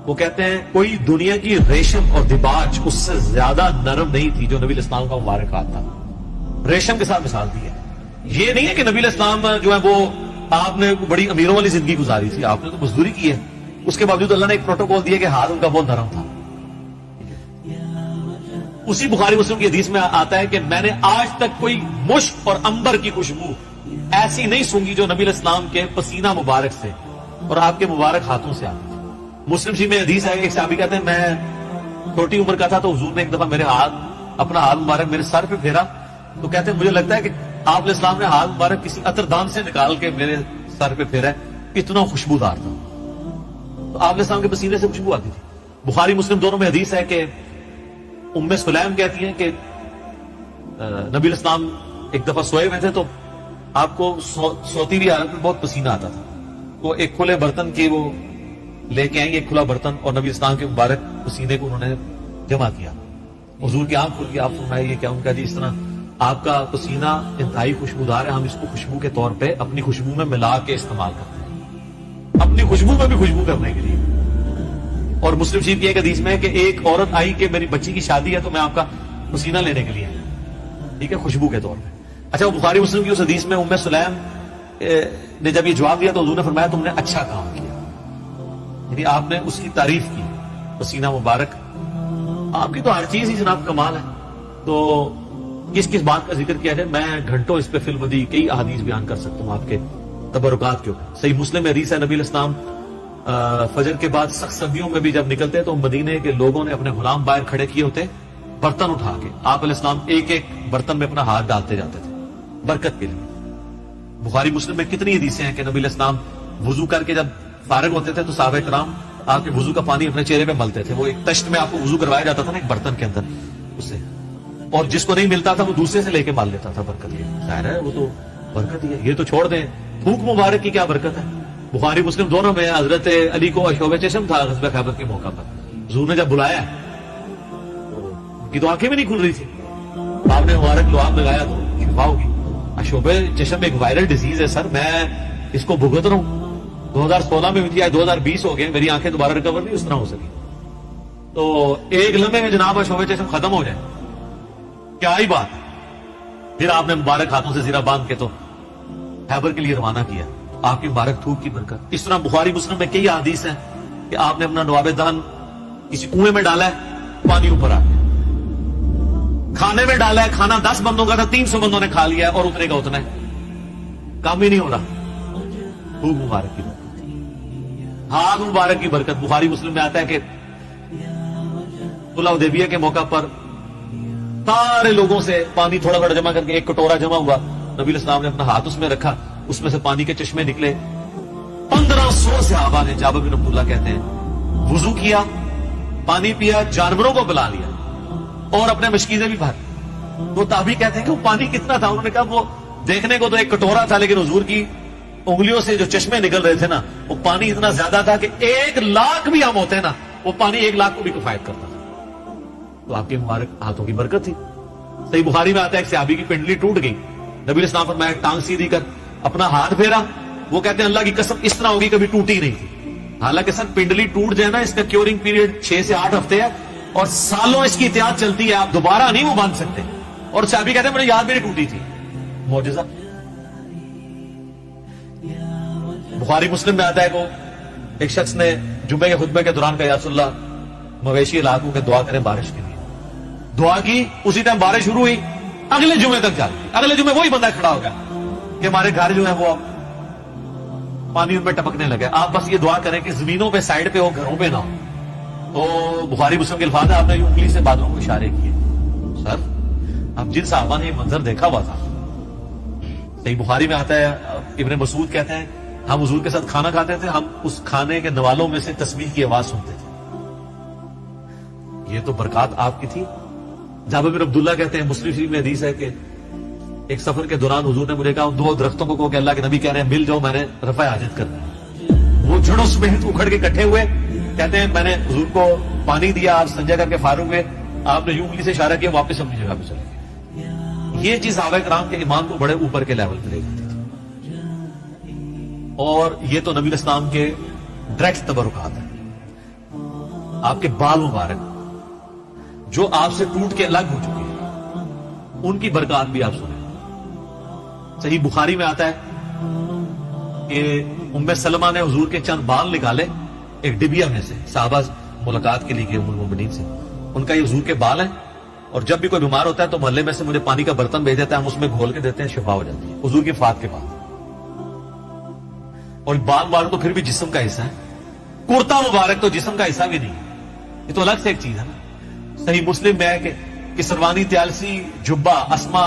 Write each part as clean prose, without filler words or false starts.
وہ کہتے ہیں کوئی دنیا کی ریشم اور دباج اس سے زیادہ نرم نہیں تھی جو نبی الاسلام کا مبارک ہاتھ تھا. ریشم کے ساتھ مثال دی ہے. یہ نہیں ہے کہ نبی الاسلام جو ہے وہ آپ نے بڑی امیروں والی زندگی گزاری تھی, آپ نے تو مزدوری کی ہے, اس کے باوجود اللہ نے ایک پروٹوکول دیا کہ ہاتھ ان کا بہت نرم تھا. اسی بخاری مسلم کی حدیث میں آتا ہے کہ میں نے آج تک کوئی مشک اور عنبر کی خوشبو ایسی نہیں سونگی جو نبی الاسلام کے پسینہ مبارک سے اور آپ کے مبارک ہاتھوں سے آتی. مسلم شریف میں حدیث ہے کہ ایک صحابی کہتے ہیں میں چھوٹی عمر کا تھا تو حضور نے ایک دفعہ میرے ہاتھ اپنا ہاتھ مبارک میرے سر پہ پھیرا, تو کہتے ہیں مجھے لگتا ہے کہ آپ علیہ السلام نے ہاتھ مبارک کسی عطر دان سے نکال کے میرے سر پہ پھیرا ہے, اتنا خوشبودار تھا. تو آپ علیہ السلام کے پسینے سے خوشبو آتی تھی. بخاری مسلم دونوں میں حدیث ہے کہ ام سلیم کہتی ہیں کہ نبی الاسلام ایک دفعہ سوئے ہوئے تھے تو آپ کو سوتی ہوئی حالت میں بہت پسینہ آتا تھا. وہ ایک کھلے برتن کی وہ لے کے آئیں گے, ایک کھلا برتن, اور نبی اسلام کے مبارک پسینے کو انہوں نے جمع کیا. حضور کی آنکھ کھل گئی, آپ فرمائے یہ کیا؟ ان کا جی اس طرح آپ کا پسینہ انتہائی خوشبودار ہے, ہم اس کو خوشبو کے طور پہ اپنی خوشبو میں ملا کے استعمال کرتے ہیں, اپنی خوشبو میں بھی خوشبو کرنے کے لیے. اور مسلم شریف کی ایک حدیث میں ہے کہ ایک عورت آئی کہ میری بچی کی شادی ہے تو میں آپ کا پسینہ لینے کے لیے, ٹھیک ہے, خوشبو کے طور پہ. اچھا, وہ بخاری مسلم کی اس حدیث میں ام سلیم نے جب یہ جواب دیا تو حضور نے فرمایا تم نے اچھا کام کیا, یعنی آپ نے اس کی تعریف کی. پسینہ مبارک آپ کی تو ہر چیز ہی جناب کمال ہے, تو کس کس بات کا ذکر کیا جائے, میں گھنٹوں اس پہ فی البدی کئی احادیث بیان کر سکتا ہوں آپ کے تبرکات کے اوپر. صحیح مسلم میں حدیث ہے نبی الاسلام فجر کے بعد سخت سردیوں میں بھی جب نکلتے تو مدینے کے لوگوں نے اپنے غلام باہر کھڑے کیے ہوتے برتن اٹھا کے, آپ علیہ السلام ایک ایک برتن میں اپنا ہاتھ ڈالتے جاتے تھے برکت کے لیے. بخاری مسلم میں کتنی حدیثیں ہیں کہ نبی علیہ السلام وضو کر کے جب فارغ ہوتے تھے تو صحابہ کرام آپ کے وضو کا پانی اپنے چہرے پہ ملتے تھے. وہ ایک تشت میں آپ کو وضو کروایا جاتا تھا نا ایک برتن کے اندر, اس سے, اور جس کو نہیں ملتا تھا وہ دوسرے سے لے کے مال لیتا تھا برکت کے. ظاہر ہے وہ تو برکت ہی ہے. یہ تو چھوڑ دیں, تھوک مبارک کی کیا برکت ہے. بخاری مسلم دونوں میں حضرت علی کو اشوب چشم تھا غزوہ خیبر کے موقع پر, حضور نے جب بلایا ان کی تو آنکھیں بھی نہیں کھل رہی تھی, آپ نے مبارک لعاب لگایا تو شفا ہوگی. اشوب چشم ایک وائرل ڈیزیز ہے سر, میں اس کو بھگت رہا ہوں. 2016 میں ہوئی, 2020 ہو گئے, میری آنکھیں دوبارہ ریکور نہیں اس طرح ہو سکی. تو ایک لمحے میں جناب اشوب چشم ختم ہو جائے, کیا ہی بات. پھر آپ نے مبارک ہاتھوں سے زیرہ باندھ کے تو خیبر کے لیے روانہ کیا, آپ کی مبارک تھوک کی برکت. اس طرح بخاری مسلم میں کئی حدیث ہیں کہ آپ نے اپنا نواب دان کسی کنویں میں ڈالا ہے, پانی اوپر آ گیا. کھانے میں ڈالا ہے, کھانا 10 بندوں کا تھا, 300 بندوں نے کھا لیا ہے, اور اتنے کا اتنا ہے, کام ہی نہیں ہو رہا. تھوک مبارک کی برکت, ہاتھ مبارک کی برکت. بخاری مسلم میں آتا ہے کہ صلح حدیبیہ کے موقع پر سارے لوگوں سے پانی تھوڑا بڑا جمع کر کے ایک کٹورا جمع ہوا, نبی الاسلام نے اپنا ہاتھ اس میں رکھا, اس میں سے پانی کے چشمے نکلے. 1500 صحابہ نے, جابر بن عبداللہ کہتے ہیں, وضو کیا, پانی پیا, جانوروں کو پلا لیا اور اپنے مشکیزیں بھی بھر. وہ تابعی کہتے ہیں کہ وہ پانی کتنا تھا, انہوں نے کہا وہ دیکھنے کو تو ایک کٹورا تھا لیکن حضور کی انگلیوں سے جو چشمے نکل رہے تھے نا, وہ پانی اتنا زیادہ تھا کہ 1,00,000 بھی ہم ہوتے نا, وہ پانی 1,00,000 کو بھی کفایت کرتا تھا. تو آپ کے مبارک ہاتھوں کی برکت تھی. صحیح بخاری میں آتا ہے ایک صحابی کی پنڈلی ٹوٹ گئی, نبی الاسلام فرمایا ٹانگ سیدھی کر, اپنا ہاتھ پھیرا. وہ کہتے ہیں اللہ کی قسم اس طرح ہوگی کبھی ٹوٹی نہیں تھی. حالانکہ سر پنڈلی ٹوٹ جائے نا, اس کا کیورنگ پیریڈ 6 سے 8 ہفتے ہے اور سالوں اس کی احتیاط چلتی ہے, آپ دوبارہ نہیں وہ باندھ سکتے. اور صحابی کہتے ہیں مجھے یاد بھی نہیں ٹوٹی تھی. معجزہ. بخاری مسلم میں آتا ہے کہ ایک شخص نے جمعے کے خطبے کے دوران کہا یا رسول اللہ مویشی علاقوں کے دعا کریں بارش کے لیے. دعا کی, اسی ٹائم بارش شروع ہوئی, اگلے جمعے تک چل. اگلے جمعے وہی بندہ کھڑا ہو گیا کہ ہمارے گھر جو ہے وہ پانی ان پہ ٹپکنے لگے. آپ بس یہ دعا کریں کہ زمینوں پہ سائڈ پہ ہو, گھروں پہ نہ ہو. تو بخاری مسلم کے الفاظ ہے, آپ نے انگلی سے بادلوں کو اشارے کیے. سر اب جن صحابہ نے یہ منظر دیکھا ہوا تھا, صحیح بخاری میں آتا ہے ابن مسعود کہتے ہیں ہم حضور کے ساتھ کھانا کھاتے تھے, ہم اس کھانے کے نوالوں میں سے تسبیح کی آواز سنتے تھے. یہ تو برکات آپ کی تھی. جابر بن عبداللہ کہتے ہیں مسلم شریف میں حدیث ہے کہ ایک سفر کے دوران حضور نے مجھے کہا 2 درختوں کو کہ اللہ کے نبی کہہ رہے ہیں مل جاؤ, میں نے رفع حاجت کرنا ہے. وہ جڑوں سمیت اکھڑ کے اکٹھے ہوئے, کہتے ہیں میں نے حضور کو پانی دیا, آپ سنجا کر کے فارغ ہوئے, آپ نے یوں انگلی سے اشارہ کیا, واپس اپنی جگہ پہ چلے گئے. یہ چیز صحابہ کرام کے ایمان کو بڑے اوپر کے لیول پہ لے جاتی تھی. اور یہ تو نبی اسلام کے ڈائریکٹ تبرکات ہیں. آپ کے بال مبارک جو آپ سے ٹوٹ کے الگ ہو چکے ہیں، ان کی برکات بھی آپ سنیں۔ صحیح بخاری میں آتا ہے کہ ام سلمہ نے حضور کے چند بال نکالے ایک ڈبیا میں سے، صحابہ ملاقات کے لیے گئے ام المؤمنین سے، ان کا یہ حضور کے بال ہیں، اور جب بھی کوئی بیمار ہوتا ہے تو محلے میں سے مجھے پانی کا برتن بھیج دیتا ہے، ہم اس میں گھول کے دیتے ہیں، شفا ہو جاتی ہے حضور کی وفات کے بعد۔ اور بال مبارک تو پھر بھی جسم کا حصہ ہے، کرتا مبارک تو جسم کا حصہ بھی نہیں ہے، یہ تو الگ سے ایک چیز ہے نا۔ صحیح مسلم میں ہے کہ سروانی تیالسی جبہ اسما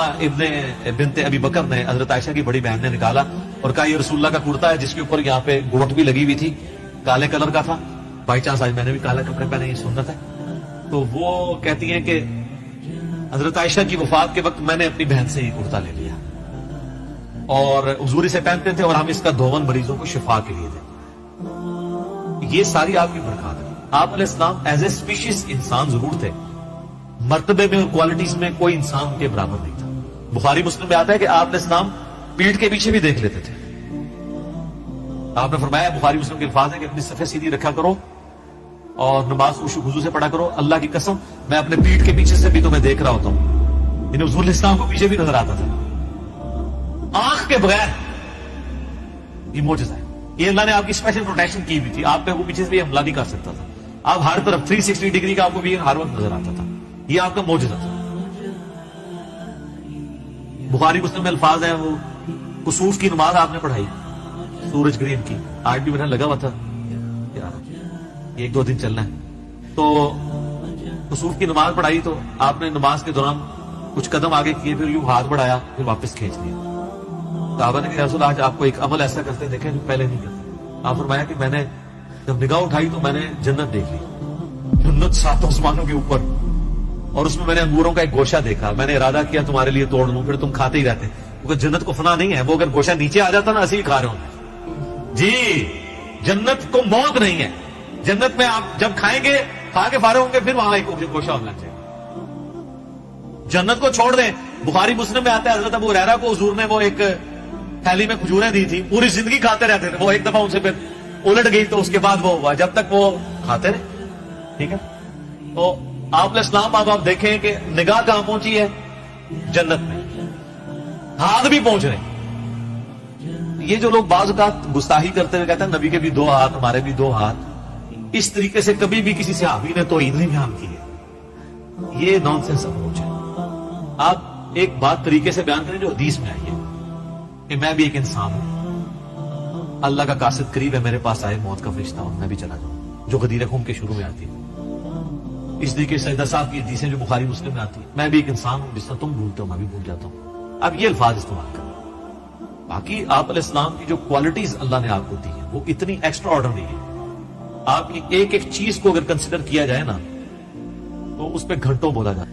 بنت ابی بکر نے حضرت عائشہ کی بڑی بہن نے نکالا اور کہا یہ رسول اللہ کا کرتا ہے، جس کے اوپر یہاں پہ گوٹ بھی لگی ہوئی تھی، کالے کلر کا تھا، بائی چانس آج میں نے بھی کالا کپڑے پہنے، یہ سنت ہے۔ تو وہ کہتی ہیں کہ حضرت عائشہ کی وفات کے وقت میں نے اپنی بہن سے یہ کرتا لے لیا اور حضور اسے پہنتے تھے، اور ہم اس کا دھون مریضوں کو شفا کے لیے دیں۔ یہ ساری آپ کی برکات ہے۔ آپ علیہ السلام ایز اے اسپیشیز انسان ضرور تھے، مرتبے میں اور کوالٹیز میں کوئی انسان کے برابر نہیں تھا۔ بخاری مسلم میں آتا ہے کہ آپ علیہ السلام پیٹھ کے پیچھے بھی دیکھ لیتے تھے۔ آپ نے فرمایا، بخاری مسلم کے الفاظ ہیں کہ اپنی صفیں سیدھی رکھا کرو اور نماز خضوع سے پڑھا کرو، اللہ کی قسم میں اپنے پیٹھ کے پیچھے سے بھی تمہیں دیکھ رہا ہوتا ہوں۔ یعنی حضور علیہ السلام کو پیچھے بھی نظر آتا تھا آنکھ کے بغیر۔ یہ معجزہ ہے، یہ اللہ نے آپ کی اسپیشل پروٹیکشن کی ہوئی تھی، آپ پہ وہ پیچھے سے بھی حملہ نہیں کر سکتا تھا، آپ ہر طرف 360 ڈگری کا آپ کو بھی ہر وقت نظر آتا تھا، یہ آپ کا معجزہ تھا۔ بخاری مسلم میں الفاظ ہیں، وہ کسوف کی نماز آپ نے پڑھائی سورج گرہن کی، آج بھی میرا لگا ہوا تھا ایک دو دن چلنا ہے، تو کسوف کی نماز پڑھائی تو آپ نے نماز کے دوران کچھ قدم آگے کیے، پھر یوں ہاتھ بڑھایا، پھر واپس کھینچ لیا۔ صحابہ نے کہا رسول آج آپ کو ایک عمل ایسا کرتے دیکھیں جو پہلے نہیں کرتے۔ آپ فرمایا کہ میں نے جب نگاہ اٹھائی تو میں نے جنت دیکھ لی، جنت 7 آسمانوں کے اوپر، اور اس میں میں نے انگوروں کا ایک گوشہ دیکھا، میں نے ارادہ کیا تمہارے لیے توڑ لوں، پھر تم کھاتے ہی رہتے، کیونکہ جنت کو فنا نہیں ہے، وہ اگر گوشہ نیچے آ جاتا نا ایسے ہی کھا رہے ہوتے۔ جی جنت کو موت نہیں ہے، جنت میں آپ جب کھائیں گے کھا کے فارغ ہوں گے پھر وہاں ایک گوشہ ہونا چاہیے۔ جنت کو چھوڑ دیں، بخاری مسلم میں آتا ہے حضرت ابو ہریرہ کو حضور نے وہ ایک تھیلی میں کھجوریں دی تھی، پوری زندگی کھاتے رہتے تھے، وہ ایک دفعہ ان سے پھر الٹ گئی تو اس کے بعد وہ ہوا، جب تک وہ کھاتے رہے۔ ٹھیک ہے، تو آپ علیہ السلام آپ دیکھیں کہ نگاہ کہاں پہنچی ہے، جنت میں، ہاتھ بھی پہنچ رہے ہیں۔ یہ جو لوگ بعض اوقات گستاخی کرتے ہوئے کہتے ہیں نبی کے بھی 2 ہاتھ ہمارے بھی 2 ہاتھ، اس طریقے سے کبھی بھی کسی صحابی نے توحید نہیں بیان کی ہے، یہ نان سینس اپروچ ہے۔ آپ ایک بات طریقے سے بیان کریں جو حدیث میں آئی ہے کہ میں بھی ایک انسان ہوں، اللہ کا قاصد قریب ہے، میرے پاس آئے موت کا فرشتہ اور میں بھی چلا جاؤں، جو غدیر خم کے شروع میں آتی ہے۔ اس طریقے سے سیدہ صاحب کی حدیثیں جو بخاری مسلم میں آتی ہے، میں بھی ایک انسان ہوں، جس طرح تم بھولتے ہو میں بھی بھول جاتا ہوں۔ اب یہ الفاظ استعمال کریں۔ باقی آپ علیہ السلام کی جو کوالٹیز اللہ نے آپ کو دی ہیں وہ اتنی ایکسٹرا آرڈنری ہے، آپ کی ایک ایک چیز کو اگر کنسیڈر کیا جائے نا تو اس پہ گھنٹوں بولا جاتا ہے۔